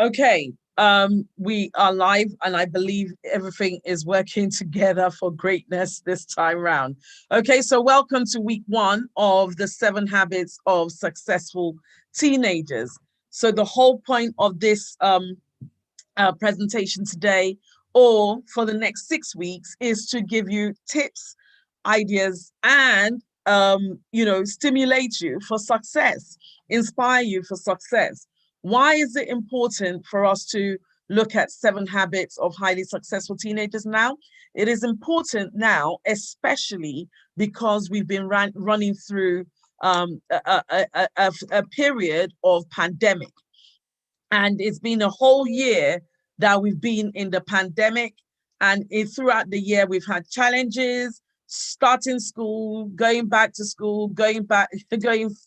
Okay, we are live, and I believe everything is working together for greatness this time round. Okay, so welcome to week one of the 7 habits of successful teenagers. So the whole point of this presentation today, or for the next 6 weeks, is to give you tips, ideas, and stimulate you for success, inspire you for success. Why is it important for us to look at 7 habits of highly successful teenagers now? It is important now, especially because we've been running through a period of pandemic. And it's been a whole year that we've been in the pandemic. And throughout the year, we've had challenges, starting school, going back to school, going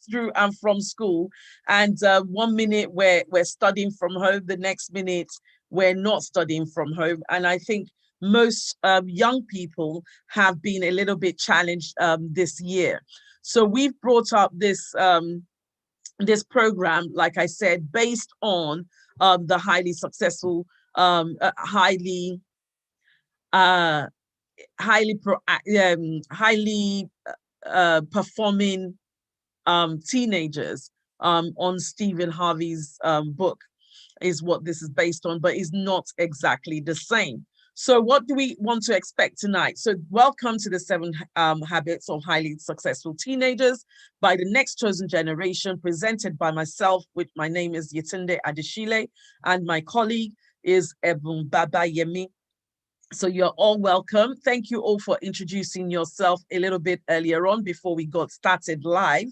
through and from school. And 1 minute we're studying from home, the next minute we're not studying from home. And I think most young people have been a little bit challenged this year. So we've brought up this program, like I said, based on the highly successful, highly performing teenagers on Stephen Harvey's book is what this is based on, but is not exactly the same. So what do we want to expect tonight? So welcome to the 7 habits of highly successful teenagers by the Next Chosen Generation, presented by myself, which my name is Yetunde Adeshile, and my colleague is Ebun Babayemi. So you're all welcome. Thank you all for introducing yourself a little bit earlier on before we got started live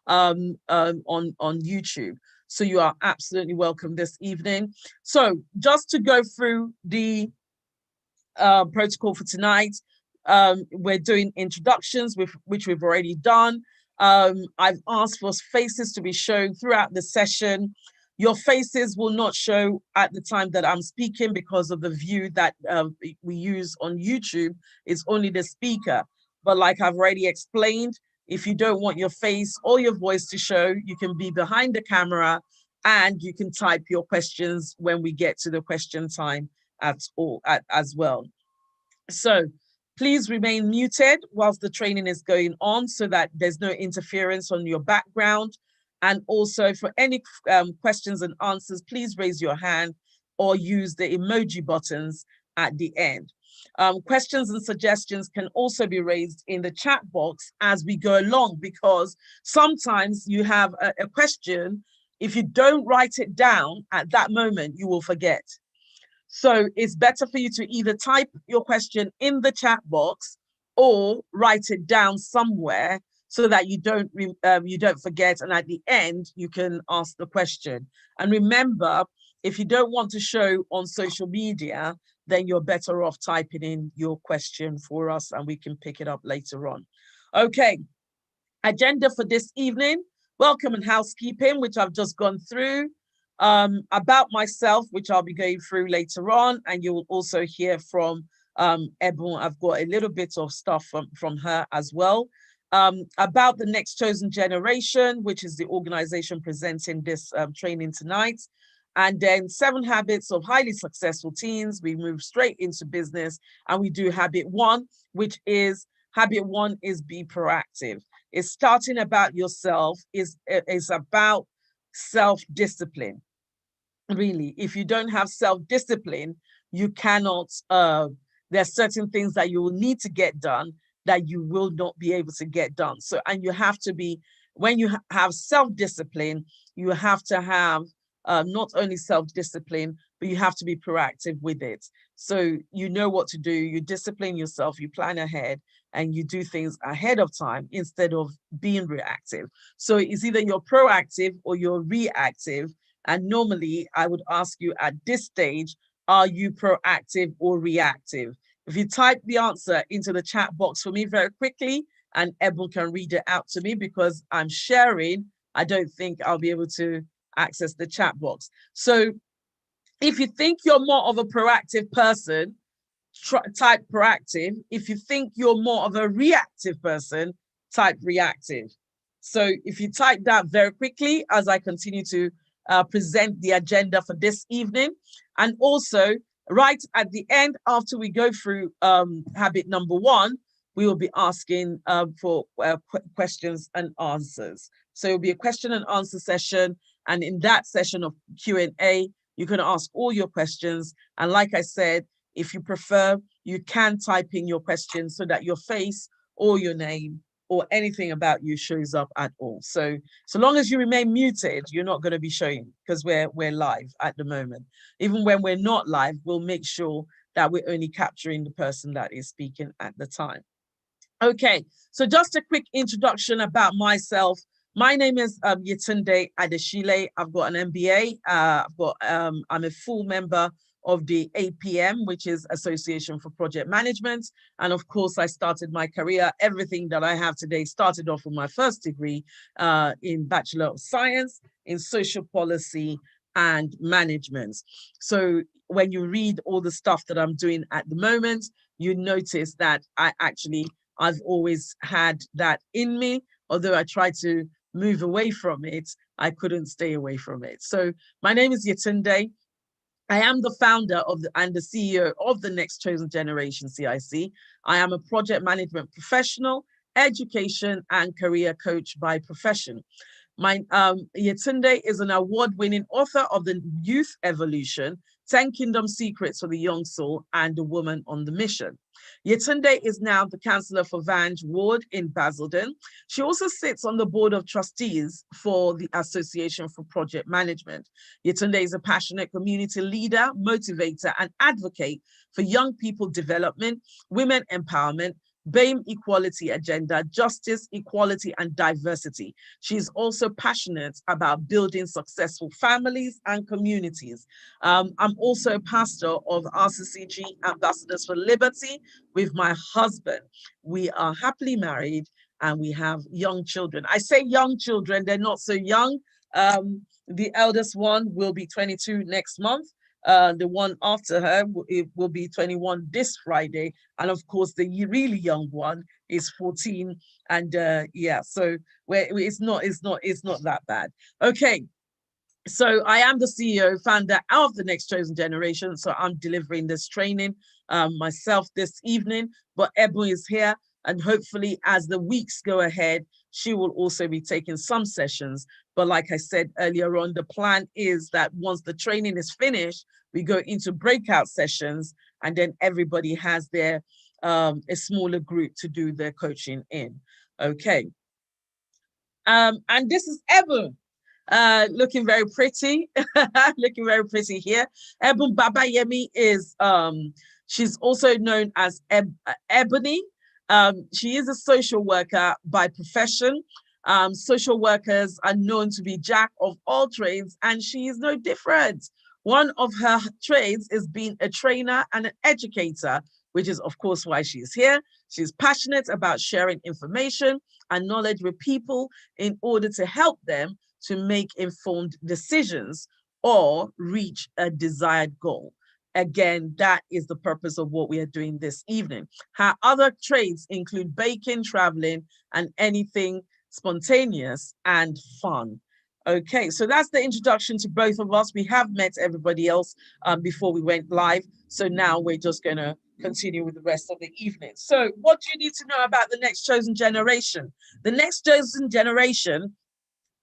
on YouTube. So you are absolutely welcome this evening. So just to go through the protocol for tonight, we're doing introductions, which we've already done. I've asked for faces to be shown throughout the session. Your faces will not show at the time that I'm speaking because of the view that we use on YouTube. It's only the speaker. But like I've already explained, if you don't want your face or your voice to show, you can be behind the camera and you can type your questions when we get to the question time as well. So please remain muted whilst the training is going on so that there's no interference on your background. And also for any questions and answers, please raise your hand or use the emoji buttons at the end. Questions and suggestions can also be raised in the chat box as we go along, because sometimes you have a question. If you don't write it down at that moment, you will forget. So it's better for you to either type your question in the chat box or write it down somewhere so that you don't forget. And at the end, you can ask the question. And remember, if you don't want to show on social media, then you're better off typing in your question for us and we can pick it up later on. Okay, agenda for this evening, welcome and housekeeping, which I've just gone through. About myself, which I'll be going through later on, and you will also hear from Ebon. I've got a little bit of stuff from her as well. About the Next Chosen Generation, which is the organization presenting this training tonight. And then 7 habits of highly successful teens. We move straight into business and we do habit 1, which is habit 1 is be proactive. It's starting about yourself, is about self-discipline. Really, if you don't have self-discipline, you cannot, there's certain things that you will need to get done that you will not be able to get done. So, and you have to be, when you have self-discipline, you have to have not only self-discipline, but you have to be proactive with it. So you know what to do, you discipline yourself, you plan ahead, and you do things ahead of time instead of being reactive. So it's either you're proactive or you're reactive. And normally I would ask you at this stage, are you proactive or reactive? If you type the answer into the chat box for me very quickly, and Ebon can read it out to me because I'm sharing, I don't think I'll be able to access the chat box. So if you think you're more of a proactive person, type proactive. If you think you're more of a reactive person, type reactive. So if you type that very quickly as I continue to present the agenda for this evening. And also, right at the end, after we go through habit number 1, we will be asking for questions and answers. So it'll be a question and answer session. And in that session of Q&A, you can ask all your questions. And like I said, if you prefer, you can type in your questions so that your face or your name or anything about you shows up at all. So long as you remain muted, you're not going to be showing, because we're live at the moment. Even when we're not live, we'll make sure that we're only capturing the person that is speaking at the time. Okay, so just a quick introduction about myself. My name is Yetunde Adeshile. I've got an MBA. I'm a full member of the APM, which is Association for Project Management. And of course, I started my career. Everything that I have today started off with my first degree in Bachelor of Science in Social Policy and Management. So when you read all the stuff that I'm doing at the moment, you notice that I've always had that in me. Although I tried to move away from it, I couldn't stay away from it. So my name is Yetunde. I am the founder and the CEO of the Next Chosen Generation CIC. I am a project management professional, education and career coach by profession. Yetunde is an award-winning author of The Youth Evolution, 10 Kingdom Secrets for the Young Soul, and The Woman on the Mission. Yetunde is now the Councillor for Vange Ward in Basildon. She also sits on the Board of Trustees for the Association for Project Management. Yetunde is a passionate community leader, motivator, and advocate for young people development, women empowerment, BAME equality agenda, justice, equality, and diversity. She is also passionate about building successful families and communities. I'm also a pastor of RCCG Ambassadors for Liberty with my husband. We are happily married and we have young children. I say young children, they're not so young. The eldest one will be 22 next month. The one after her will be 21 this Friday, and of course the really young one is 14. And yeah, so it's not that bad. Okay, so I am the CEO, founder of the Next Chosen Generation. So I'm delivering this training myself this evening, but Ebu is here, and hopefully as the weeks go ahead, she will also be taking some sessions. But like I said earlier on, the plan is that once the training is finished, we go into breakout sessions, and then everybody has their a smaller group to do their coaching in. Okay. And this is Ebu. Looking very pretty, looking very pretty here. Ebun Babayemi is, she's also known as Ebony. She is a social worker by profession. Social workers are known to be jack of all trades, and she is no different. One of her trades is being a trainer and an educator, which is of course why she's here. She's passionate about sharing information and knowledge with people in order to help them to make informed decisions or reach a desired goal. Again, that is the purpose of what we are doing this evening. Her other trades include baking, traveling, and anything spontaneous and fun. Okay, so that's the introduction to both of us. We have met everybody else before we went live. So now we're just going to continue with the rest of the evening. So what do you need to know about the Next Chosen Generation? The Next Chosen Generation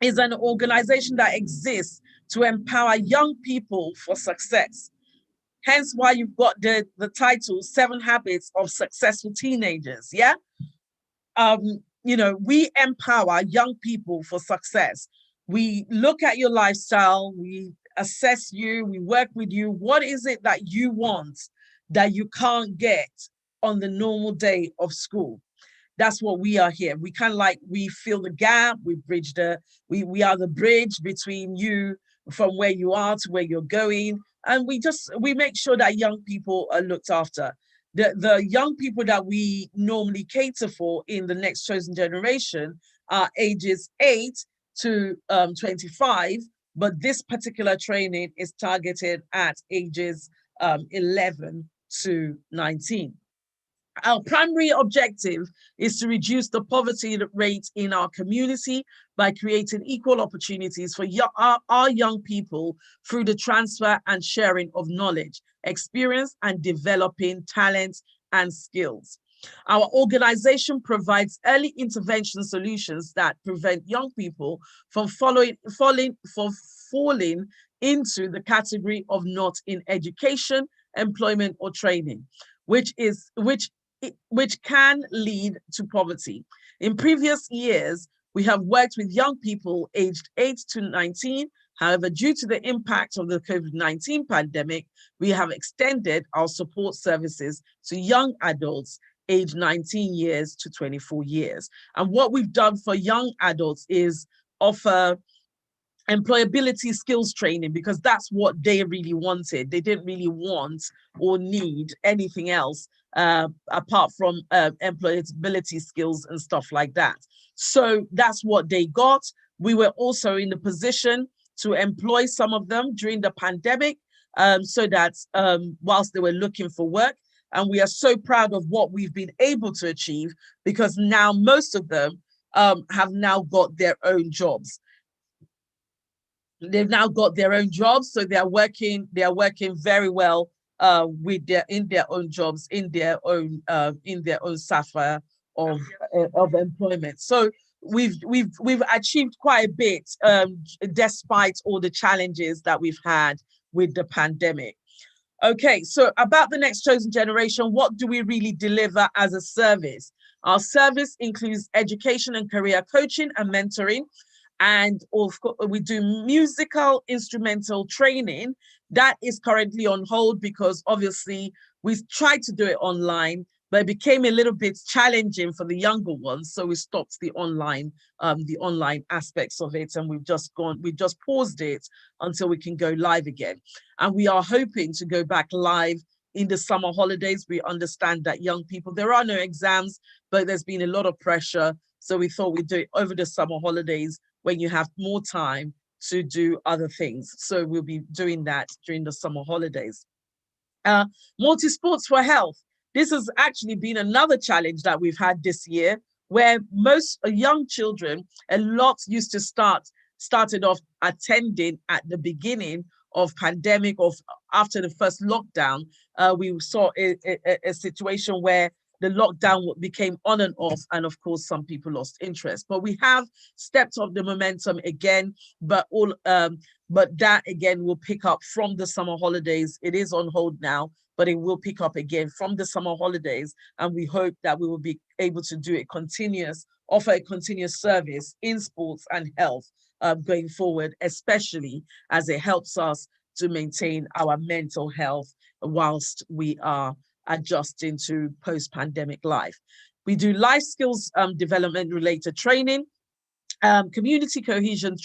is an organization that exists to empower young people for success. Hence why you've got the title, 7 Habits of Successful Teenagers, yeah? You know, we empower young people for success. We look at your lifestyle, we assess you, we work with you. What is it that you want that you can't get on the normal day of school? That's what we are here. We kind of like, we fill the gap, we bridge we are the bridge between you from where you are to where you're going. And we make sure that young people are looked after. The young people that we normally cater for in the Next Chosen Generation are ages 8 to 25, but this particular training is targeted at ages 11 to 19. Our primary objective is to reduce the poverty rate in our community by creating equal opportunities for our young people through the transfer and sharing of knowledge, experience, and developing talents and skills. Our organization provides early intervention solutions that prevent young people from falling into the category of not in education, employment, or training, which can lead to poverty. In previous years, we have worked with young people aged 8 to 19. However, due to the impact of the COVID-19 pandemic, we have extended our support services to young adults aged 19 years to 24 years. And what we've done for young adults is offer employability skills training, because that's what they really wanted. They didn't really want or need anything else apart from employability skills and stuff like that. So that's what they got. We were also in the position to employ some of them during the pandemic, so that whilst they were looking for work. And we are so proud of what we've been able to achieve, because now most of them have now got their own jobs. They've now got their own jobs, so they are working very well with in their own jobs, in their own sphere of employment. So we've achieved quite a bit, despite all the challenges that we've had with the pandemic. Okay, so about the Next Chosen Generation, what do we really deliver as a service? Our service includes education and career coaching and mentoring. And of course, we do musical instrumental training. That is currently on hold because obviously we tried to do it online, but it became a little bit challenging for the younger ones. So we stopped the online aspects of it, and we've just paused it until we can go live again. And we are hoping to go back live in the summer holidays. We understand that young people, there are no exams, but there's been a lot of pressure. So we thought we'd do it over the summer holidays when you have more time to do other things. So we'll be doing that during the summer holidays. Multi-sports for health. This has actually been another challenge that we've had this year, where most young children, a lot used to started off attending at the beginning of pandemic, of after the first lockdown. We saw a situation where the lockdown became on and off, and of course some people lost interest. But we have stepped up the momentum again, but that again will pick up from the summer holidays. It is on hold now, but it will pick up again from the summer holidays, and we hope that we will be able to do offer a continuous service in sports and health going forward, especially as it helps us to maintain our mental health whilst we are adjusting to post-pandemic life. We do life skills development related training, community cohesion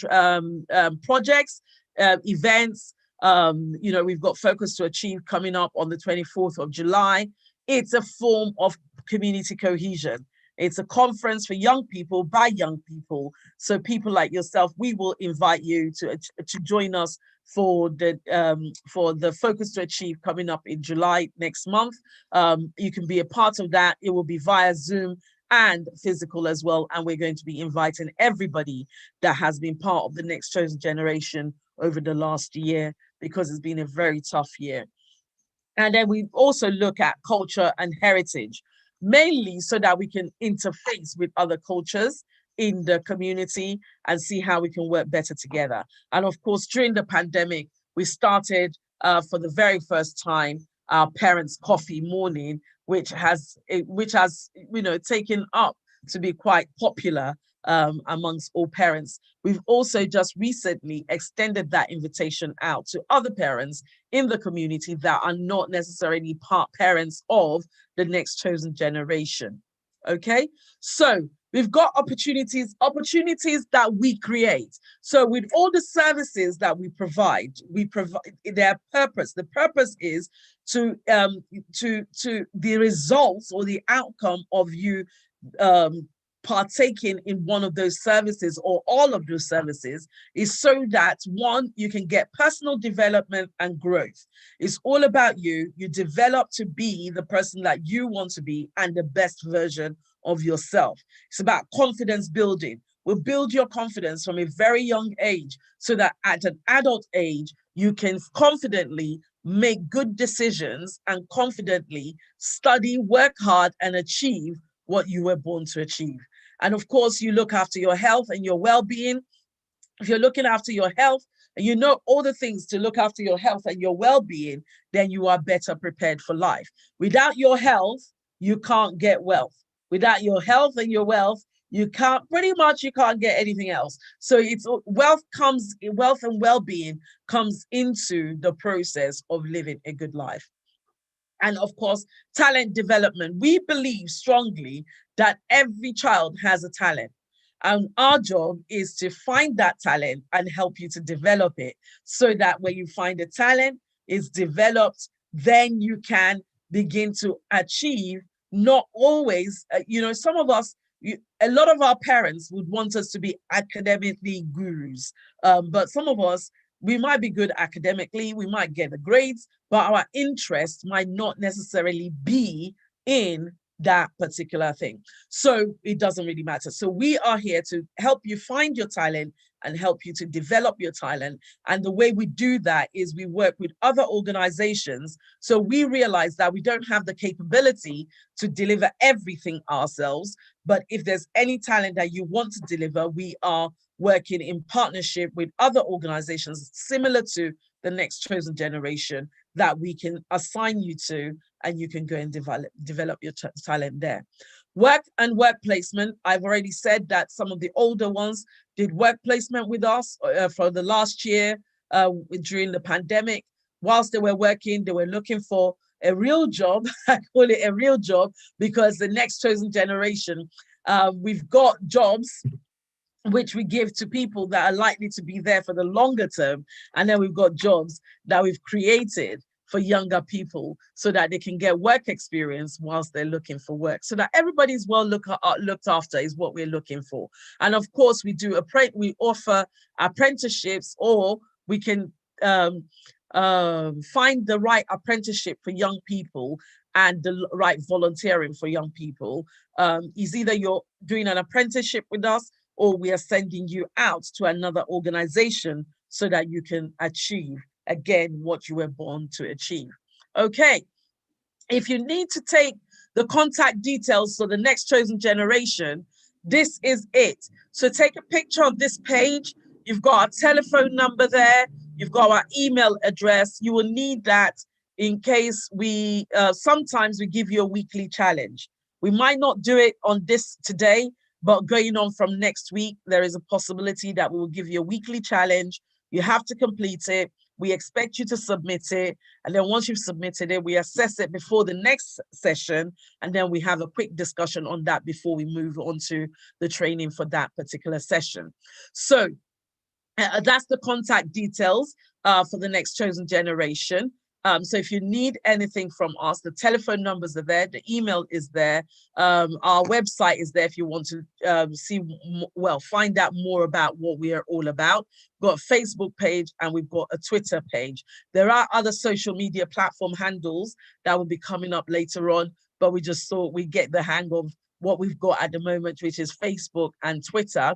projects, events. We've got Focus to Achieve coming up on the 24th of July. It's a form of community cohesion. It's a conference for young people by young people. So people like yourself, we will invite you to join us for the Focus to Achieve coming up in July next month. You can be a part of that. It will be via Zoom and physical as well. And we're going to be inviting everybody that has been part of the Next Chosen Generation over the last year, because it's been a very tough year. And then we also look at culture and heritage, mainly so that we can interface with other cultures in the community and see how we can work better together. And of course, during the pandemic, we started for the very first time our Parents' Coffee Morning, which has taken up to be quite popular amongst all parents. We've also just recently extended that invitation out to other parents in the community that are not necessarily parents of the Next Chosen Generation. Okay, so we've got opportunities that we create. So with all the services that we provide their purpose. The purpose is to the results or the outcome of you partaking in one of those services or all of those services is so that, one, you can get personal development and growth. It's all about you. You develop to be the person that you want to be and the best version of yourself. It's about confidence building. We'll build your confidence from a very young age so that at an adult age, you can confidently make good decisions and confidently study, work hard, and achieve what you were born to achieve. And of course, you look after your health and your well-being. If you're looking after your health and you know all the things to look after your health and your well-being, then you are better prepared for life. Without your health, you can't get wealth. Without your health and your wealth, you can't get anything else. So it's wealth and well-being comes into the process of living a good life. And of course, talent development. We believe strongly that every child has a talent. And our job is to find that talent and help you to develop it so that when you find a talent, it's developed, then you can begin to achieve. Not always, some of us, a lot of our parents would want us to be academically gurus. But some of us, we might be good academically, we might get the grades, but our interest might not necessarily be in that particular thing. So it doesn't really matter. So we are here to help you find your talent and help you to develop your talent. And the way we do that is we work with other organizations. So we realize that we don't have the capability to deliver everything ourselves. But if there's any talent that you want to deliver, we are working in partnership with other organizations similar to the Next Chosen Generation that we can assign you to, and you can go and develop your talent there. Work and work placement. I've already said that some of the older ones did work placement with us for the last year during the pandemic. Whilst they were working, they were looking for a real job. I call it a real job because the Next Chosen Generation, we've got jobs which we give to people that are likely to be there for the longer term. And then we've got jobs that we've created for younger people so that they can get work experience whilst they're looking for work. So that everybody's well looked after is what we're looking for. And of course, we offer apprenticeships, or we can find the right apprenticeship for young people and the right volunteering for young people. Is either you're doing an apprenticeship with us, or we are sending you out to another organization so that you can achieve, again, what you were born to achieve. Okay, if you need to take the contact details for the Next Chosen Generation, this is it. So take a picture of this page. You've got our telephone number there. You've got our email address. You will need that in case sometimes we give you a weekly challenge. We might not do it on this today, but going on from next week, there is a possibility that we will give you a weekly challenge. You have to complete it. We expect you to submit it. And then once you've submitted it, we assess it before the next session. And then we have a quick discussion on that before we move on to the training for that particular session. So that's the contact details for the Next Chosen Generation. So if you need anything from us, the telephone numbers are there, the email is there, our website is there if you want to find out more about what we are all about. We've got a Facebook page and we've got a Twitter page. There are other social media platform handles that will be coming up later on, but we just thought we'd get the hang of what we've got at the moment, which is Facebook and Twitter.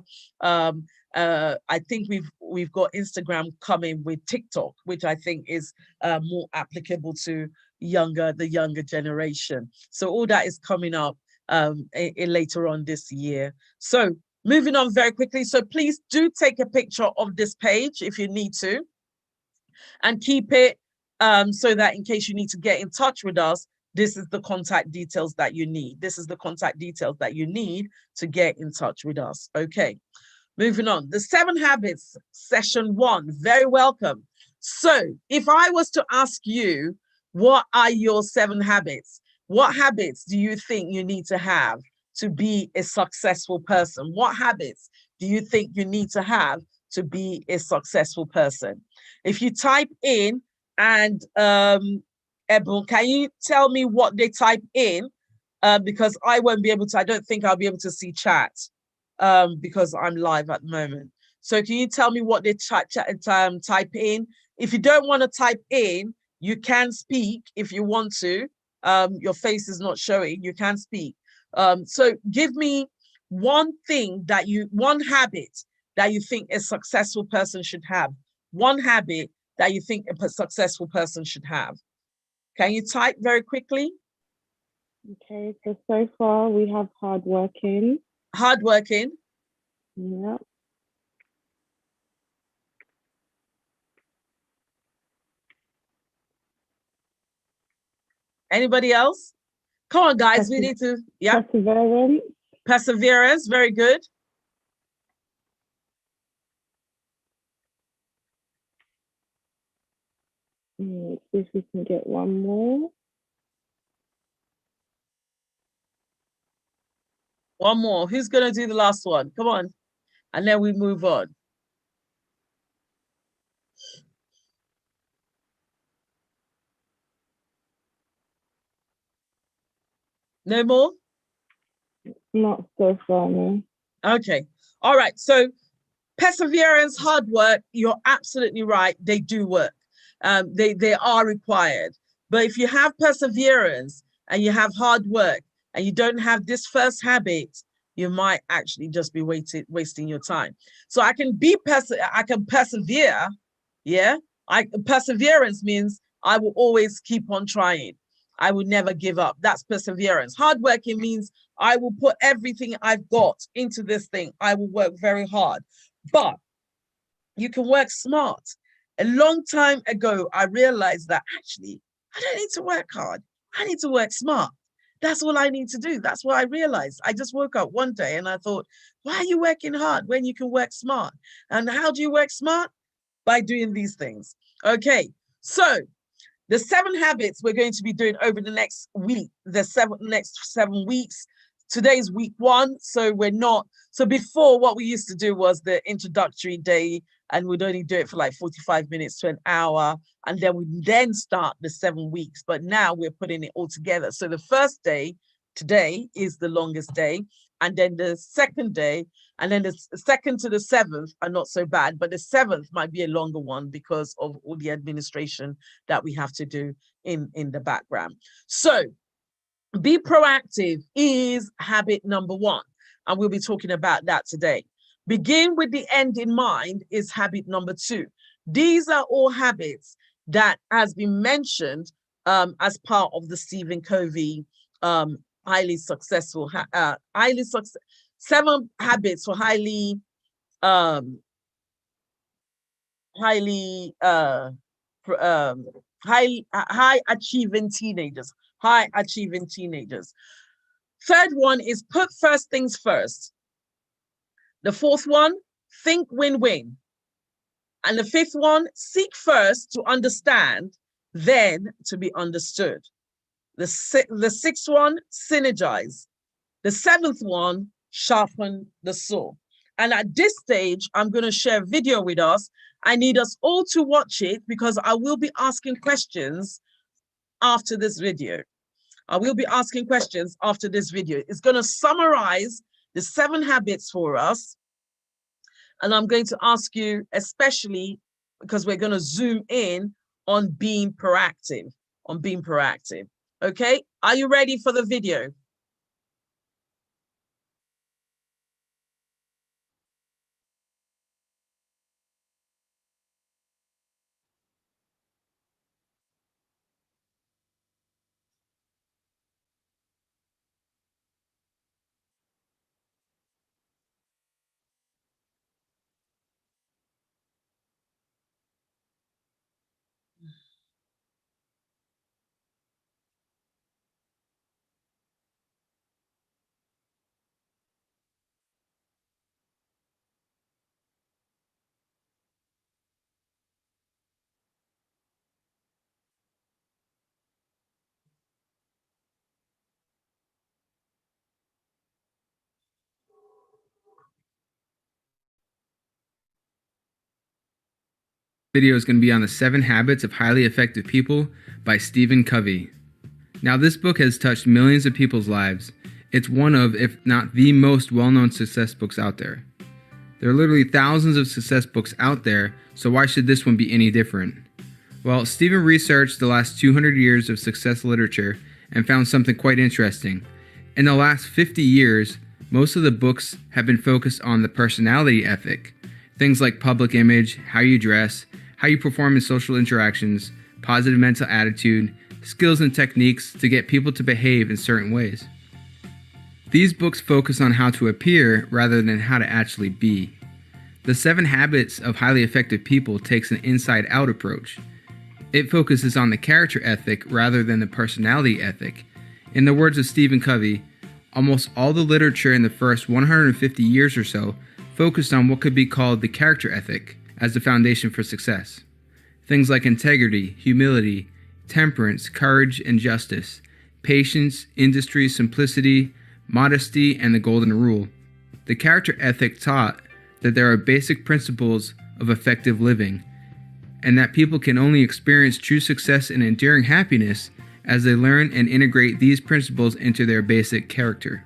I think we've got Instagram coming with TikTok, which I think is more applicable to the younger generation. So all that is coming up later on this year. So moving on very quickly. So please do take a picture of this page if you need to, and keep it so that in case you need to get in touch with us, this is the contact details that you need. This is the contact details that you need to get in touch with us. Okay. Moving on, the 7 habits, session 1, very welcome. So if I was to ask you, what are your 7 habits? What habits do you think you need to have to be a successful person? What habits do you think you need to have to be a successful person? If you type in, and Ebon, can you tell me what they type in? because I won't be able to, I don't think I'll be able to see chat because I'm live at the moment. So can you tell me what they type in? If you don't want to type in, you can speak if you want to. Your face is not showing, you can speak. So give me one habit that you think a successful person should have. One habit that you think a successful person should have. Can you type very quickly? Okay, so far we have hardworking. Hardworking. Yeah. Anybody else? Come on, guys. We need to, yeah. Perseverance. Perseverance. Very good. Let's see if we can get one more. One more. Who's going to do the last one? Come on. And then we move on. No more? Not so far, no. Okay. All right. So perseverance, hard work, you're absolutely right. They do work. They are required. But if you have perseverance and you have hard work and you don't have this first habit, you might actually just be wasting your time. So I can persevere. Yeah. Perseverance means I will always keep on trying. I will never give up. That's perseverance. Hard working means I will put everything I've got into this thing. I will work very hard. But you can work smart. A long time ago, I realized that actually, I don't need to work hard. I need to work smart. That's all I need to do. That's what I realized. I just woke up one day and I thought, why are you working hard when you can work smart? And how do you work smart? By doing these things. Okay, so the 7 habits we're going to be doing over the next week, next 7 weeks. Today's week 1, so we're not. So before, what we used to do was the introductory day, and we'd only do it for like 45 minutes to an hour, and then we'd then start the 7 weeks. But now we're putting it all together. So the first day, today, is the longest day, and then the second day, and then the second to the 7th are not so bad, but the 7th might be a longer one because of all the administration that we have to do in the background. So be proactive is habit number 1, and we'll be talking about that today. Begin with the end in mind is habit number 2. These are all habits that has been mentioned as part of the Stephen Covey highly successful, 7 habits for um, highly high achieving teenagers. High achieving teenagers. Third one is put first things first. The fourth one, think win-win. And the fifth one, seek first to understand, then to be understood. The sixth one, synergize. The 7th one, sharpen the saw. And at this stage, I'm going to share a video with us. I need us all to watch it because I will be asking questions after this video. I will be asking questions after this video. It's going to summarize the 7 habits for us. And I'm going to ask you, especially because we're going to zoom in on being proactive, Okay, are you ready for the video? Video is going to be on the 7 habits of highly effective people by Stephen Covey. Now, this book has touched millions of people's lives. It's one of, if not the most well-known success books out there. There are literally thousands of success books out there, so why should this one be any different? Well, Stephen researched the last 200 years of success literature and found something quite interesting. In the last 50 years, most of the books have been focused on the personality ethic. Things like public image, how you dress, how you perform in social interactions, positive mental attitude, skills and techniques to get people to behave in certain ways. These books focus on how to appear rather than how to actually be. The 7 Habits of Highly Effective People takes an inside-out approach. It focuses on the character ethic rather than the personality ethic. In the words of Stephen Covey, almost all the literature in the first 150 years or so focused on what could be called the character ethic as the foundation for success. Things like integrity, humility, temperance, courage, and justice, patience, industry, simplicity, modesty, and the golden rule. The character ethic taught that there are basic principles of effective living, and that people can only experience true success and enduring happiness as they learn and integrate these principles into their basic character.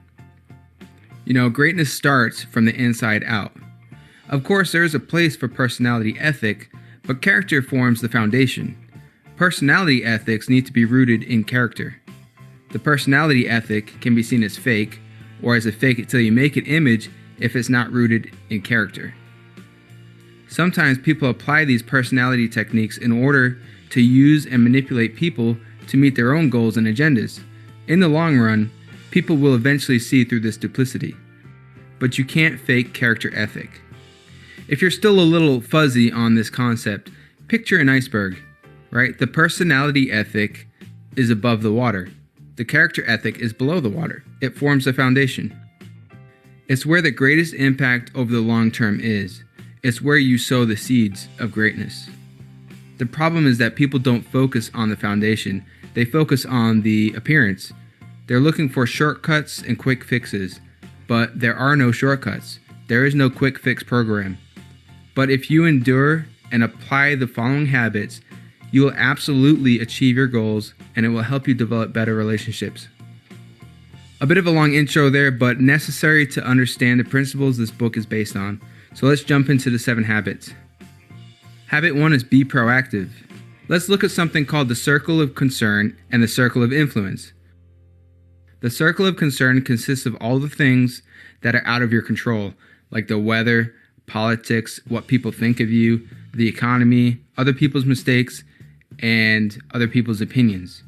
Greatness starts from the inside out. Of course, there is a place for personality ethic, but character forms the foundation. Personality ethics need to be rooted in character. The personality ethic can be seen as fake, or as a fake it till you make it image if it's not rooted in character. Sometimes people apply these personality techniques in order to use and manipulate people to meet their own goals and agendas. In the long run, people will eventually see through this duplicity. But you can't fake character ethic. If you're still a little fuzzy on this concept, picture an iceberg, right? The personality ethic is above the water. The character ethic is below the water. It forms the foundation. It's where the greatest impact over the long term is. It's where you sow the seeds of greatness. The problem is that people don't focus on the foundation. They focus on the appearance. They're looking for shortcuts and quick fixes, but there are no shortcuts. There is no quick fix program. But if you endure and apply the following habits, you will absolutely achieve your goals, and it will help you develop better relationships. A bit of a long intro there, but necessary to understand the principles this book is based on. So let's jump into the 7 habits. Habit 1 is be proactive. Let's look at something called the circle of concern and the circle of influence. The circle of concern consists of all the things that are out of your control, like the weather, politics, what people think of you, the economy, other people's mistakes, and other people's opinions.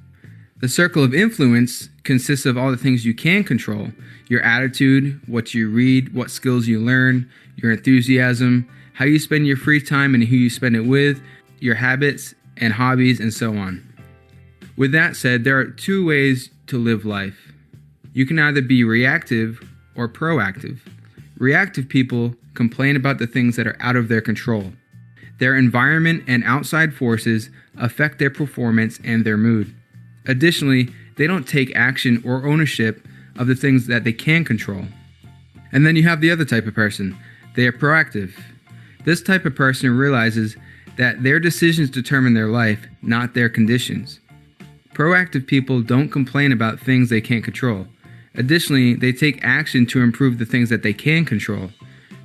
The circle of influence consists of all the things you can control: your attitude, what you read, what skills you learn, your enthusiasm, how you spend your free time and who you spend it with, your habits and hobbies, and so on. With that said, there are 2 ways to live life. You can either be reactive or proactive. Reactive people complain about the things that are out of their control. Their environment and outside forces affect their performance and their mood. Additionally, they don't take action or ownership of the things that they can control. And then you have the other type of person. They are proactive. This type of person realizes that their decisions determine their life, not their conditions. Proactive people don't complain about things they can't control. Additionally, they take action to improve the things that they can control.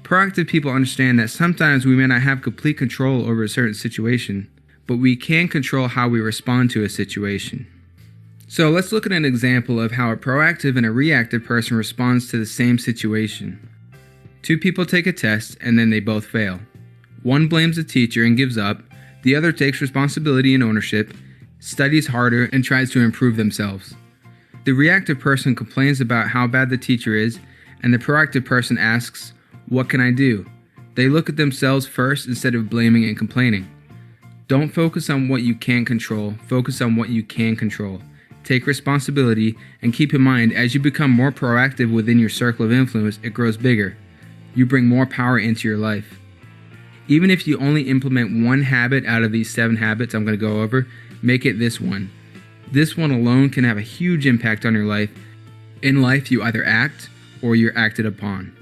Proactive people understand that sometimes we may not have complete control over a certain situation, but we can control how we respond to a situation. So let's look at an example of how a proactive and a reactive person responds to the same situation. 2 people take a test and then they both fail. One blames the teacher and gives up. The other takes responsibility and ownership, studies harder, and tries to improve themselves. The reactive person complains about how bad the teacher is, and the proactive person asks, "What can I do?" They look at themselves first instead of blaming and complaining. Don't focus on what you can't control. Focus on what you can control. Take responsibility, and keep in mind, as you become more proactive within your circle of influence, it grows bigger. You bring more power into your life. Even if you only implement 1 habit out of these 7 habits I'm going to go over, make it this one. This one alone can have a huge impact on your life. In life, you either act or you're acted upon.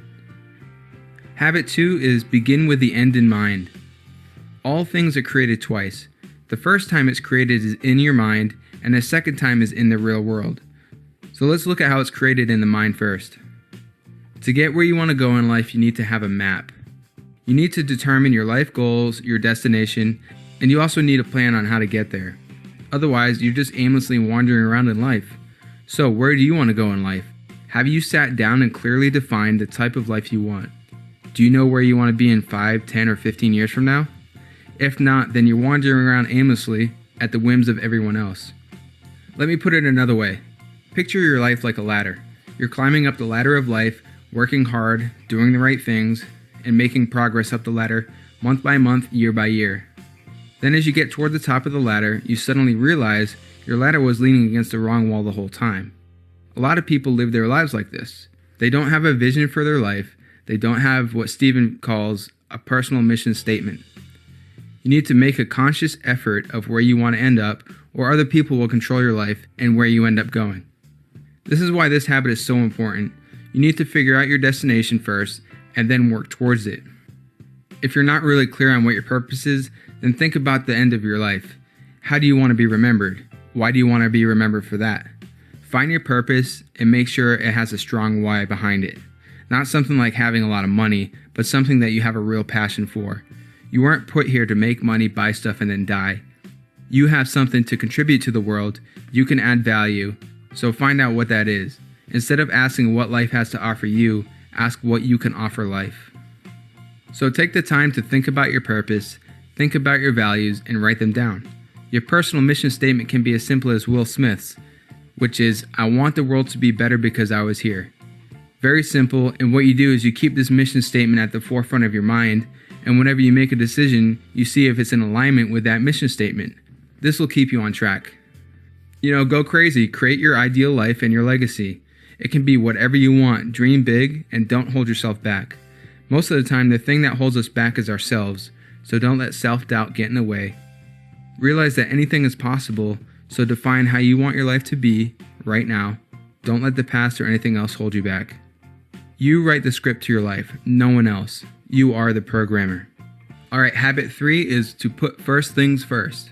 Habit 2 is begin with the end in mind. All things are created twice. The first time it's created is in your mind, and the second time is in the real world. So let's look at how it's created in the mind first. To get where you want to go in life, you need to have a map. You need to determine your life goals, your destination, and you also need a plan on how to get there. Otherwise, you're just aimlessly wandering around in life. So where do you want to go in life? Have you sat down and clearly defined the type of life you want? Do you know where you want to be in 5, 10, or 15 years from now? If not, then you're wandering around aimlessly at the whims of everyone else. Let me put it another way. Picture your life like a ladder. You're climbing up the ladder of life, working hard, doing the right things, and making progress up the ladder month by month, year by year. Then as you get toward the top of the ladder, you suddenly realize your ladder was leaning against the wrong wall the whole time. A lot of people live their lives like this. They don't have a vision for their life. They don't have what Stephen calls a personal mission statement. You need to make a conscious effort of where you want to end up, or other people will control your life and where you end up going. This is why this habit is so important. You need to figure out your destination first and then work towards it. If you're not really clear on what your purpose is, then think about the end of your life. How do you want to be remembered? Why do you want to be remembered for that? Find your purpose and make sure it has a strong why behind it. Not something like having a lot of money, but something that you have a real passion for. You weren't put here to make money, buy stuff, and then die. You have something to contribute to the world. You can add value. So find out what that is. Instead of asking what life has to offer you, ask what you can offer life. So take the time to think about your purpose, think about your values, and write them down. Your personal mission statement can be as simple as Will Smith's, which is, I want the world to be better because I was here. Very simple, and what you do is you keep this mission statement at the forefront of your mind, and whenever you make a decision, you see if it's in alignment with that mission statement. This will keep you on track. Go crazy, create your ideal life and your legacy. It can be whatever you want, dream big, and don't hold yourself back. Most of the time, the thing that holds us back is ourselves, so don't let self-doubt get in the way. Realize that anything is possible, so define how you want your life to be right now. Don't let the past or anything else hold you back. You write the script to your life, no one else. You are the programmer. Alright, habit 3 is to put first things first.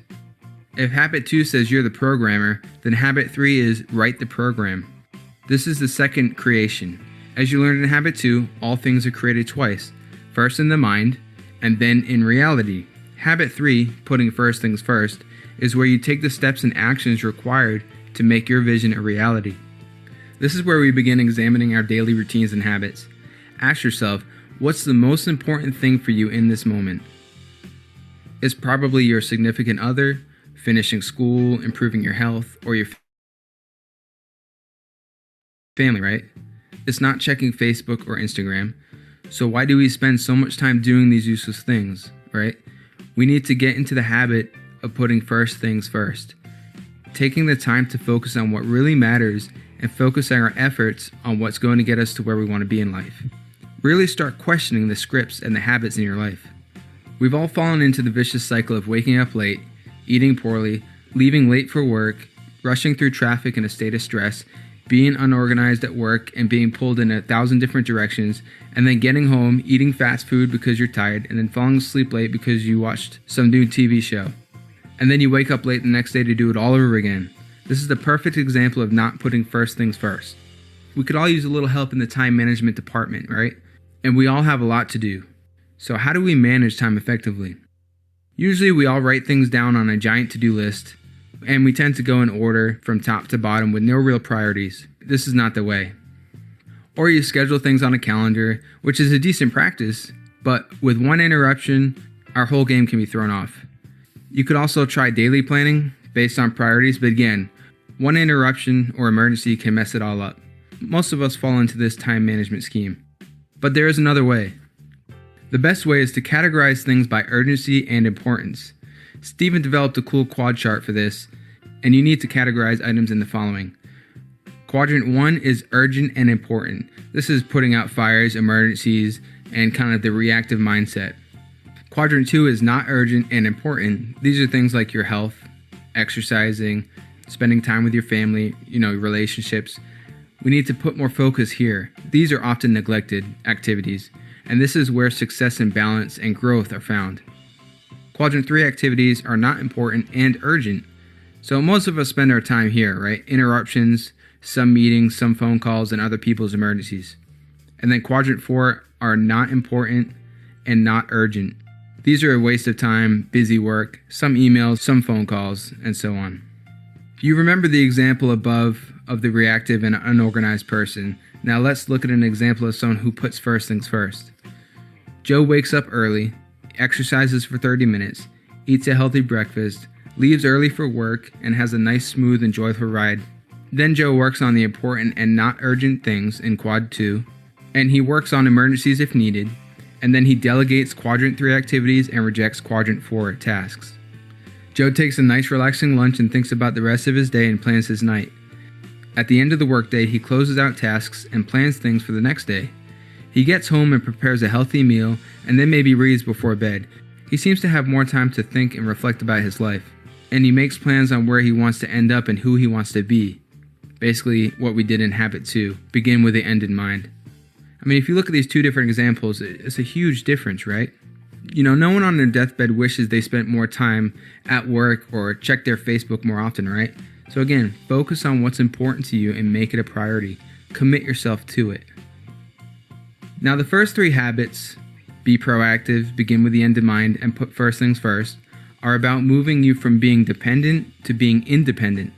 If habit 2 says you're the programmer, then habit 3 is write the program. This is the second creation. As you learned in habit 2, all things are created twice. First in the mind, and then in reality. Habit 3, putting first things first, is where you take the steps and actions required to make your vision a reality. This is where we begin examining our daily routines and habits. Ask yourself, what's the most important thing for you in this moment? It's probably your significant other, finishing school, improving your health, or your family, right? It's not checking Facebook or Instagram. So why do we spend so much time doing these useless things, right? We need to get into the habit of putting first things first. Taking the time to focus on what really matters and focusing our efforts on what's going to get us to where we want to be in life. Really start questioning the scripts and the habits in your life. We've all fallen into the vicious cycle of waking up late, eating poorly, leaving late for work, rushing through traffic in a state of stress, being unorganized at work and being pulled in 1,000 different directions, and then getting home, eating fast food because you're tired, and then falling asleep late because you watched some new TV show. And then you wake up late the next day to do it all over again. This is the perfect example of not putting first things first. We could all use a little help in the time management department, right? And we all have a lot to do. So how do we manage time effectively? Usually we all write things down on a giant to-do list, and we tend to go in order from top to bottom with no real priorities. This is not the way. Or you schedule things on a calendar, which is a decent practice, but with one interruption, our whole game can be thrown off. You could also try daily planning based on priorities, but again, one interruption or emergency can mess it all up. Most of us fall into this time management scheme. But there is another way. The best way is to categorize things by urgency and importance. Stephen developed a cool quad chart for this, and you need to categorize items in the following. Quadrant 1 is urgent and important. This is putting out fires, emergencies, and kind of the reactive mindset. Quadrant 2 is not urgent and important. These are things like your health, exercising, spending time with your family, relationships. We need to put more focus here. These are often neglected activities, and this is where success and balance and growth are found. Quadrant 3 activities are not important and urgent. So most of us spend our time here, right? Interruptions, some meetings, some phone calls, and other people's emergencies. And then Quadrant 4 are not important and not urgent. These are a waste of time, busy work, some emails, some phone calls, and so on. You remember the example above of the reactive and unorganized person. Now let's look at an example of someone who puts first things first. Joe wakes up early, exercises for 30 minutes, eats a healthy breakfast, leaves early for work, and has a nice, smooth, and joyful ride. Then Joe works on the important and not urgent things in Quad 2, and he works on emergencies if needed, and then he delegates Quadrant 3 activities and rejects Quadrant 4 tasks. Joe takes a nice relaxing lunch and thinks about the rest of his day and plans his night. At the end of the workday, he closes out tasks and plans things for the next day. He gets home and prepares a healthy meal and then maybe reads before bed. He seems to have more time to think and reflect about his life. And he makes plans on where he wants to end up and who he wants to be. Basically, what we did in Habit 2, begin with the end in mind. I mean, if you look at these two different examples, it's a huge difference, right? You know, no one on their deathbed wishes they spent more time at work or checked their Facebook more often, right? So again, focus on what's important to you and make it a priority. Commit yourself to it. Now, the first 3 habits, be proactive, begin with the end in mind, and put first things first, are about moving you from being dependent to being independent.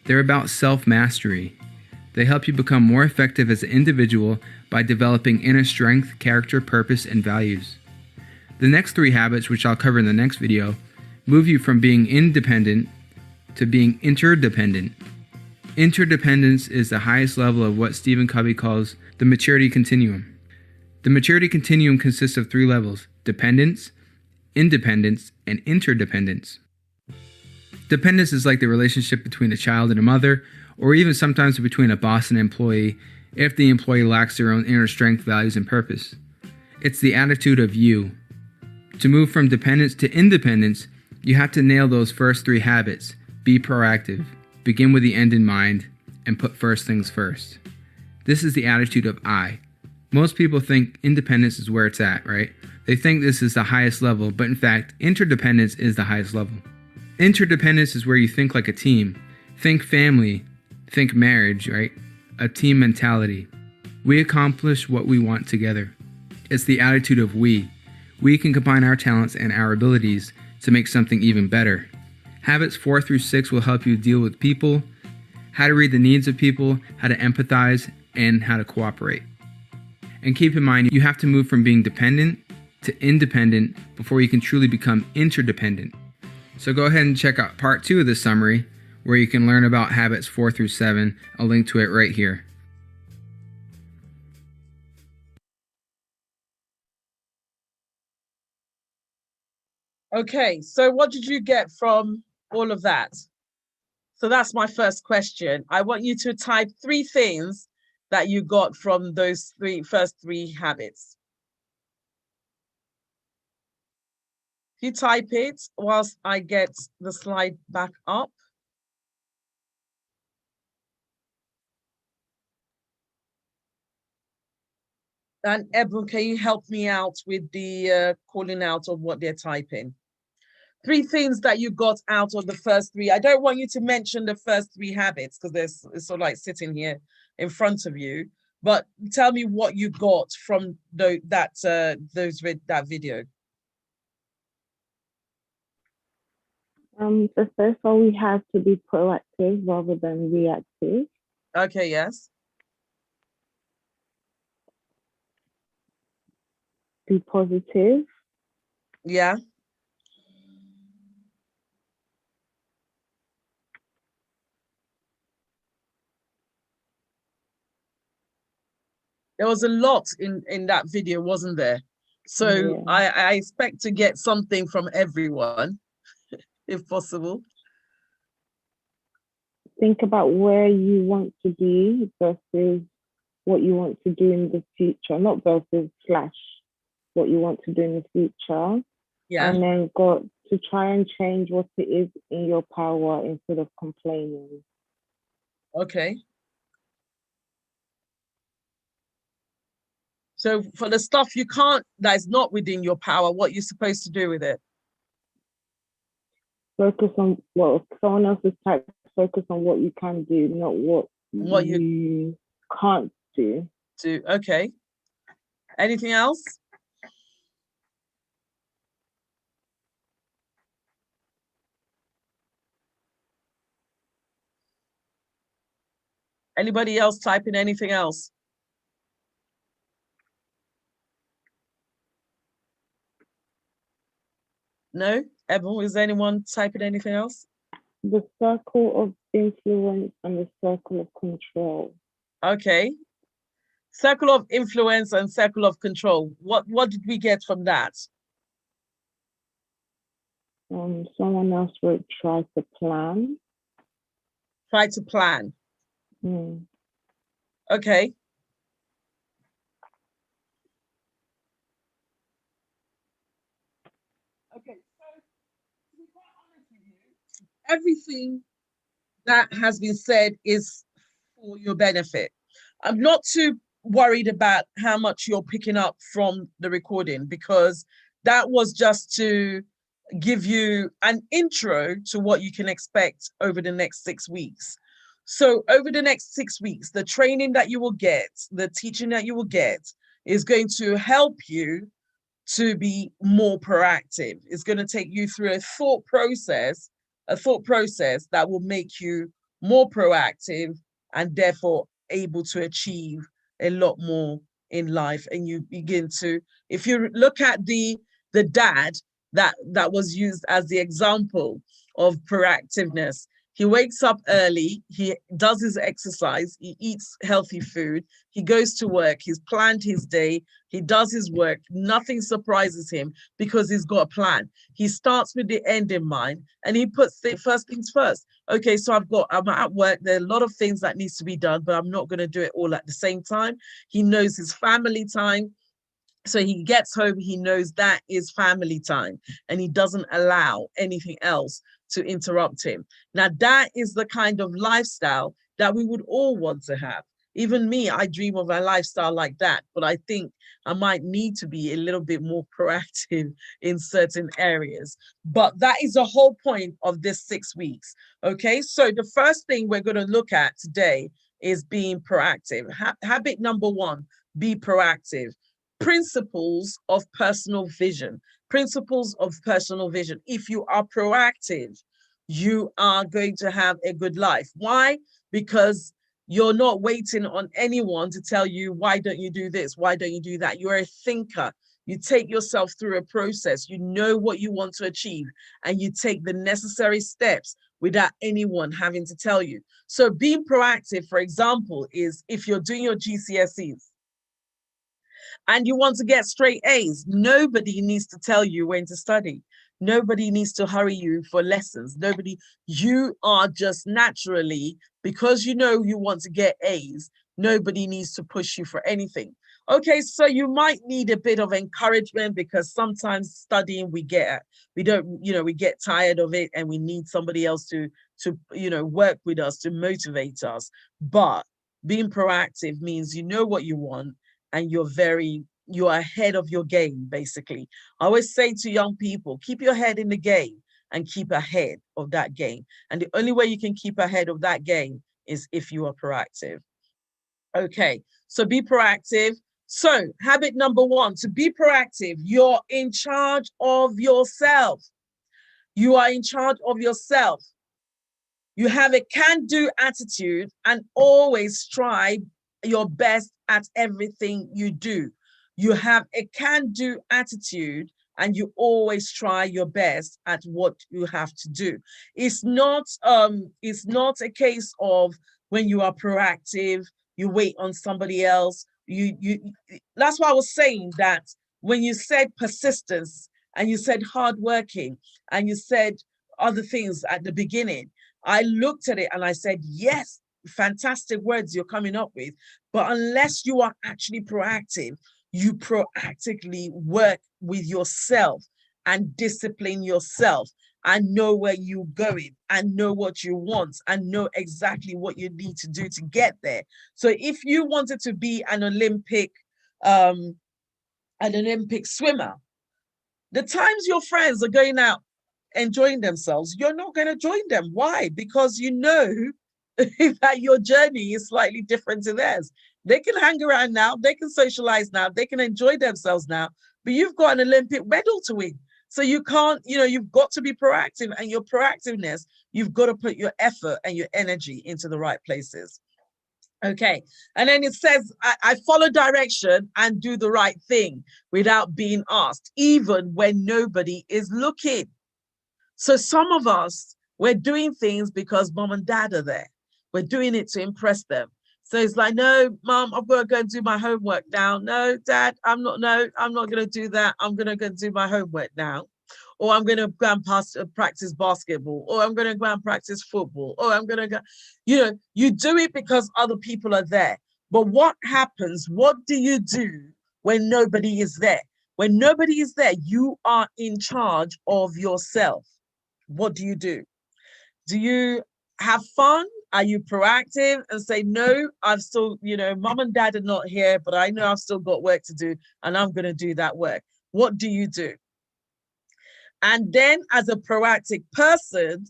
They're about self-mastery. They help you become more effective as an individual by developing inner strength, character, purpose, and values. The next 3 habits, which I'll cover in the next video, move you from being independent to being interdependent. Interdependence is the highest level of what Stephen Covey calls the maturity continuum. The maturity continuum consists of 3 levels: dependence, independence, and interdependence. Dependence is like the relationship between a child and a mother, or even sometimes between a boss and employee, if the employee lacks their own inner strength, values, and purpose. It's the attitude of you. To move from dependence to independence, you have to nail those first 3 habits. Be proactive, begin with the end in mind, and put first things first. This is the attitude of I. Most people think independence is where it's at, right? They think this is the highest level, but in fact, interdependence is the highest level. Interdependence is where you think like a team. Think family, think marriage, right? A team mentality. We accomplish what we want together. It's the attitude of we. We can combine our talents and our abilities to make something even better. Habits 4 through 6 will help you deal with people, how to read the needs of people, how to empathize, and how to cooperate. And keep in mind, you have to move from being dependent to independent before you can truly become interdependent. So go ahead and check out part 2 of this summary, where you can learn about habits 4 through 7. I'll link to it right here. Okay, so what did you get from all of that? So that's my first question. I want you to type 3 things that you got from those first three habits. If you type it whilst I get the slide back up. And Ebru, can you help me out with the calling out of what they're typing? 3 things that you got out of the first 3. I don't want you to mention the first 3 habits because it's sort of like sitting here in front of you. But tell me what you got from that video. So first of all, we have to be proactive rather than reactive. Okay, yes. Be positive. Yeah. There was a lot in that video, wasn't there? So Yeah. I expect to get something from everyone, if possible. Think about where you want to be versus what you want to do in the future, not versus slash what you want to do in the future. Yeah. And then got to try and change what it is in your power instead of complaining. Okay. So for the stuff you can't, that is not within your power, what you're supposed to do with it? Focus on, well, someone else's type, focus on what you can do, not what you you can't do. do. Okay. Anything else? Anybody else typing anything else? No? Evan, is anyone typing anything else? The circle of influence and the circle of control. Okay. Circle of influence and circle of control. What did we get from that? Someone else wrote try to plan. Try to plan. Mm. Okay. Okay, so to be quite honest with you, everything that has been said is for your benefit. I'm not too worried about how much you're picking up from the recording, because that was just to give you an intro to what you can expect over the next 6 weeks. So over the next 6 weeks, the training that you will get, the teaching that you will get is going to help you to be more proactive. It's going to take you through a thought process that will make you more proactive and therefore able to achieve a lot more in life. And you begin to, if you look at the dad that was used as the example of proactiveness, he wakes up early, he does his exercise, he eats healthy food, he goes to work, he's planned his day, he does his work, nothing surprises him because he's got a plan. He starts with the end in mind and he puts the first things first. Okay, so I'm at work, there are a lot of things that needs to be done, but I'm not going to do it all at the same time. He knows his family time. So he gets home, he knows that is family time, and he doesn't allow anything else to interrupt him. Now, that is the kind of lifestyle that we would all want to have. Even me, I dream of a lifestyle like that, but I think I might need to be a little bit more proactive in certain areas. But that is the whole point of this 6 weeks. Okay, so the first thing we're going to look at today is being proactive. Habit number 1, be proactive. Principles of personal vision. Principles of personal vision. If you are proactive, you are going to have a good life. Why? Because you're not waiting on anyone to tell you, why don't you do this? Why don't you do that? You're a thinker. You take yourself through a process. You know what you want to achieve, and you take the necessary steps without anyone having to tell you. So being proactive, for example, is if you're doing your GCSEs, and you want to get straight A's, nobody needs to tell you when to study. Nobody needs to hurry you for lessons. You are just naturally, because you know you want to get A's, nobody needs to push you for anything. Okay, so you might need a bit of encouragement, because sometimes studying we get tired of it and we need somebody else to work with us, to motivate us. But being proactive means you know what you want, and you're ahead of your game, basically. I always say to young people, keep your head in the game and keep ahead of that game. And the only way you can keep ahead of that game is if you are proactive. Okay, so be proactive. So habit number 1, to be proactive, you're in charge of yourself. You are in charge of yourself. You have a can-do attitude and always strive your best at everything you do. You have a can-do attitude and you always try your best at what you have to do. It's not a case of when you are proactive, you wait on somebody else. That's why I was saying that when you said persistence and you said hardworking and you said other things at the beginning, I looked at it and I said, yes, fantastic words you're coming up with. But unless you are actually proactive, you proactively work with yourself and discipline yourself and know where you're going and know what you want and know exactly what you need to do to get there. So if you wanted to be an Olympic swimmer, the times your friends are going out enjoying themselves, you're not going to join them. Why? Because you know that your journey is slightly different to theirs. They can hang around now, they can socialize now, they can enjoy themselves now, but you've got an Olympic medal to win. So you can't, you've got to be proactive, and your proactiveness, you've got to put your effort and your energy into the right places. Okay. And then it says, I follow direction and do the right thing without being asked, even when nobody is looking. So some of us, we're doing things because mom and dad are there. We're doing it to impress them. So it's like, no, mom, I've got to go and do my homework now. No, dad, I'm not going to do that. I'm going to go and do my homework now. Or I'm going to go and practice basketball. Or I'm going to go and practice football. Or I'm going to go, you do it because other people are there. But what happens? What do you do when nobody is there? When nobody is there, you are in charge of yourself. What do you do? Do you have fun? Are you proactive and say, no, I've still, mom and dad are not here, but I know I've still got work to do and I'm going to do that work. What do you do? And then as a proactive person,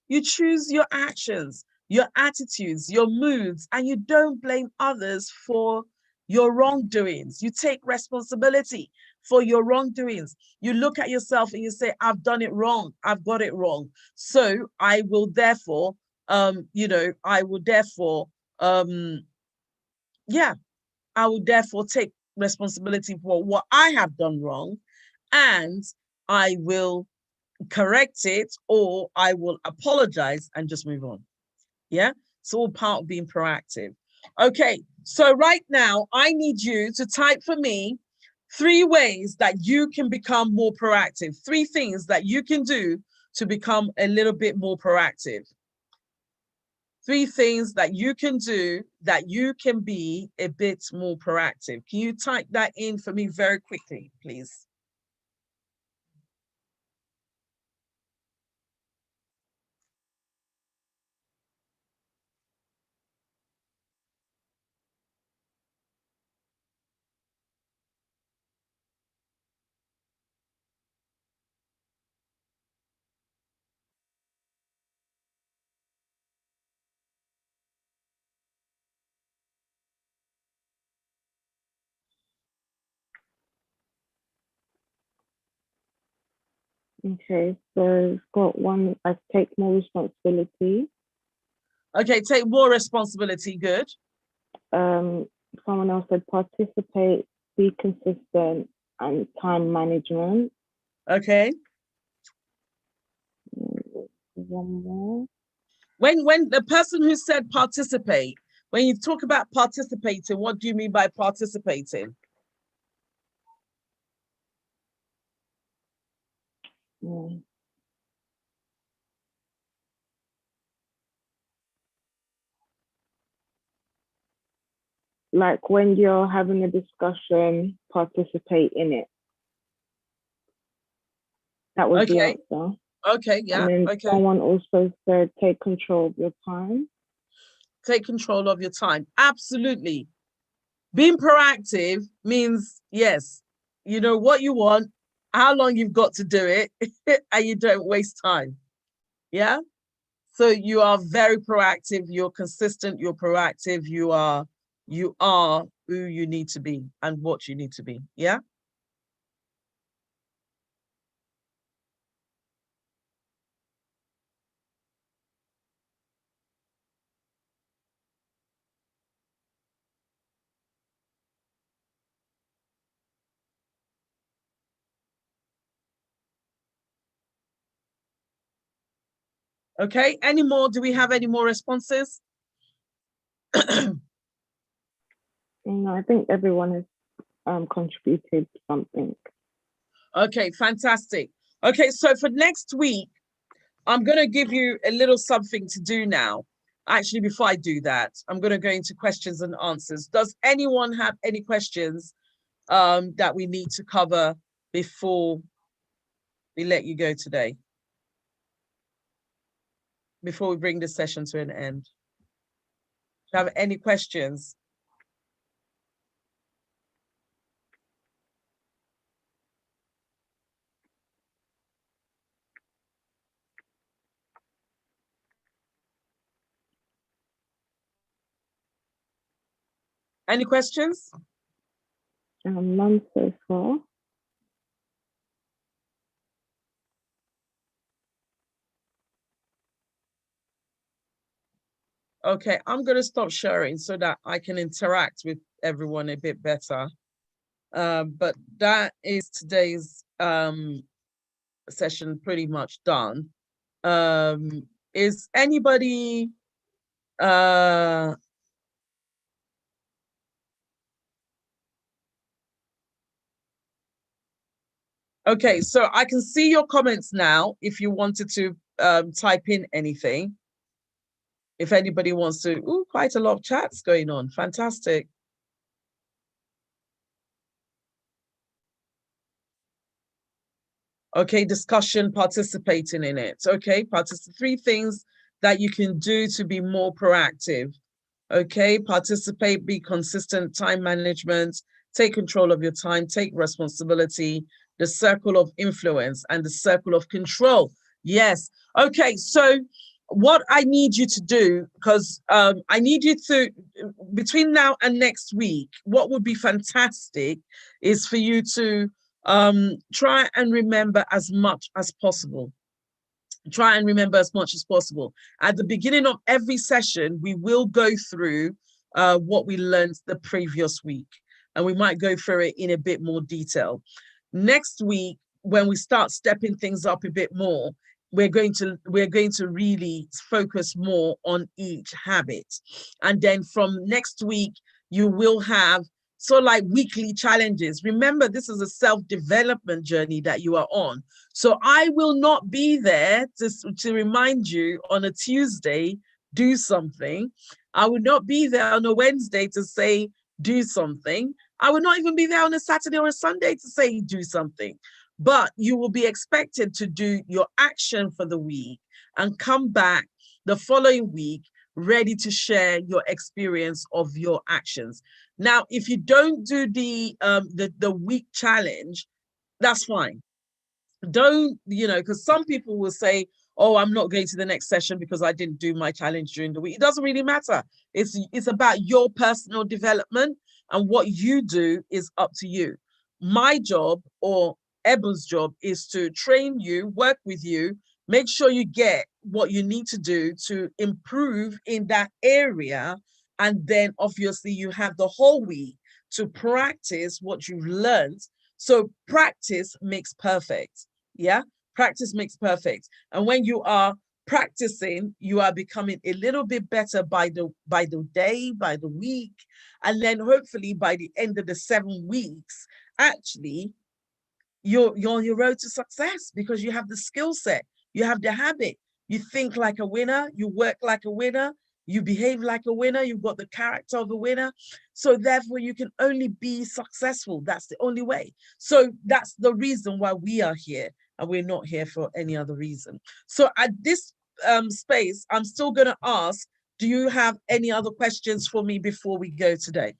you choose your actions, your attitudes, your moods, and you don't blame others for your wrongdoings. You take responsibility for your wrongdoings. You look at yourself and you say, I've done it wrong. I've got it wrong. So I will therefore, I will therefore take responsibility for what I have done wrong, and I will correct it, or I will apologize and just move on. Yeah, it's all part of being proactive. Okay, so right now I need you to type for me 3 ways that you can become more proactive. 3 things that you can do to become a little bit more proactive. 3 things that you can do that you can be a bit more proactive. Can you type that in for me very quickly, please? Okay, so it's got one, I take more responsibility. Okay, take more responsibility. Good. Someone else said participate, be consistent, and time management. Okay. One more. When the person who said participate, when you talk about participating, what do you mean by participating? Mm. Like when you're having a discussion, participate in it. That was the Okay. answer. Okay, yeah. And then Okay. someone also said take control of your time. Take control of your time. Absolutely. Being proactive means, yes, you know what you want, how long you've got to do it, and you don't waste time. Yeah. So you are very proactive, you're consistent, you're proactive, you are who you need to be and what you need to be. Yeah. Okay. Any more? Do we have any more responses? I think everyone has contributed something. Okay, fantastic. Okay, so for next week, I'm going to give you a little something to do now. Actually, before I do that, I'm going to go into questions and answers. Does anyone have any questions that we need to cover before we let you go today? Before we bring this session to an end? Do you have any questions? Any questions? None so far. Okay, I'm going to stop sharing so that I can interact with everyone a bit better. But that is today's session pretty much done. Is anybody okay, so I can see your comments now if you wanted to type in anything. If anybody wants to, ooh, quite a lot of chats going on. Fantastic. Okay, discussion, participating in it. Okay, three things that you can do to be more proactive. Okay, participate, be consistent, time management, take control of your time, take responsibility, the circle of influence and the circle of control. Yes. Okay, so what I need you to do, because I need you to, between now and next week, what would be fantastic is for you to try and remember as much as possible. Try and remember as much as possible. At the beginning of every session, we will go through what we learned the previous week, and we might go through it in a bit more detail. Next week, when we start stepping things up a bit more, we're going to really focus more on each habit. And then from next week, you will have like weekly challenges. Remember, this is a self-development journey that you are on. So I will not be there to remind you on a Tuesday, do something. I will not be there on a Wednesday to say, do something. I will not even be there on a Saturday or a Sunday to say, do something. But you will be expected to do your action for the week and come back the following week ready to share your experience of your actions. Now, if you don't do the week challenge, that's fine. Don't, because some people will say, oh, I'm not going to the next session because I didn't do my challenge during the week. It doesn't really matter. It's about your personal development, and what you do is up to you. My job, or Eba's job, is to train you, work with you, make sure you get what you need to do to improve in that area. And then obviously you have the whole week to practice what you've learned. So practice makes perfect. Yeah, practice makes perfect. And when you are practicing, you are becoming a little bit better by the day, by the week, and then hopefully by the end of the 7 weeks, actually you're on your road to success, because you have the skill set, you have the habit, you think like a winner, you work like a winner, you behave like a winner, you've got the character of a winner. So therefore you can only be successful. That's the only way. So that's the reason why we are here, and we're not here for any other reason. So at this space, I'm still going to ask, do you have any other questions for me before we go today?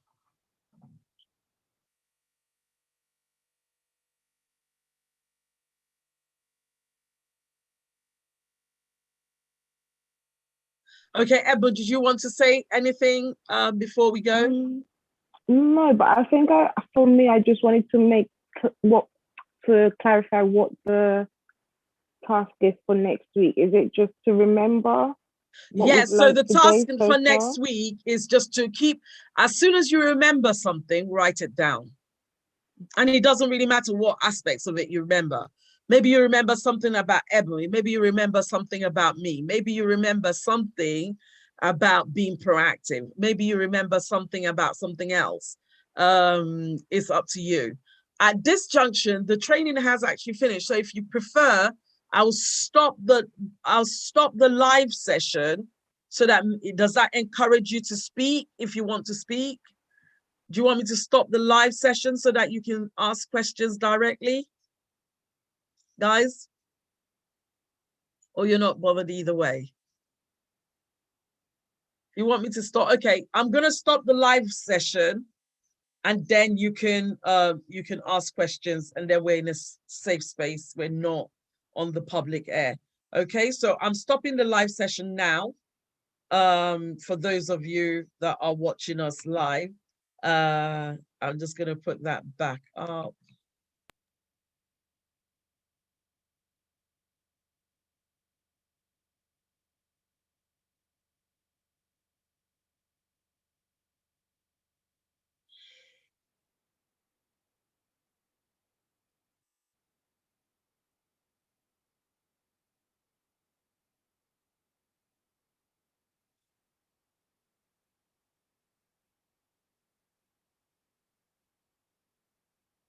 Okay, Ebba, did you want to say anything before we go? No, but I think for me, I just wanted to clarify what the task is for next week. Is it just to remember what Yes, we've so learned the today task so for far? next week is just to keep, as soon as you remember something, write it down. And it doesn't really matter what aspects of it you remember. Maybe you remember something about Emily. Maybe you remember something about me. Maybe you remember something about being proactive. Maybe you remember something about something else. It's up to you. At this junction, the training has actually finished. So if you prefer, I'll stop the live session, so that does that encourage you to speak if you want to speak? Do you want me to stop the live session so that you can ask questions directly, guys? Or you're not bothered either way? You want me to stop? Okay, I'm gonna stop the live session, and then you can ask questions, and then we're in a safe space. We're not on the public air. Okay, so I'm stopping the live session now. For those of you that are watching us live, I'm just going to put that back up.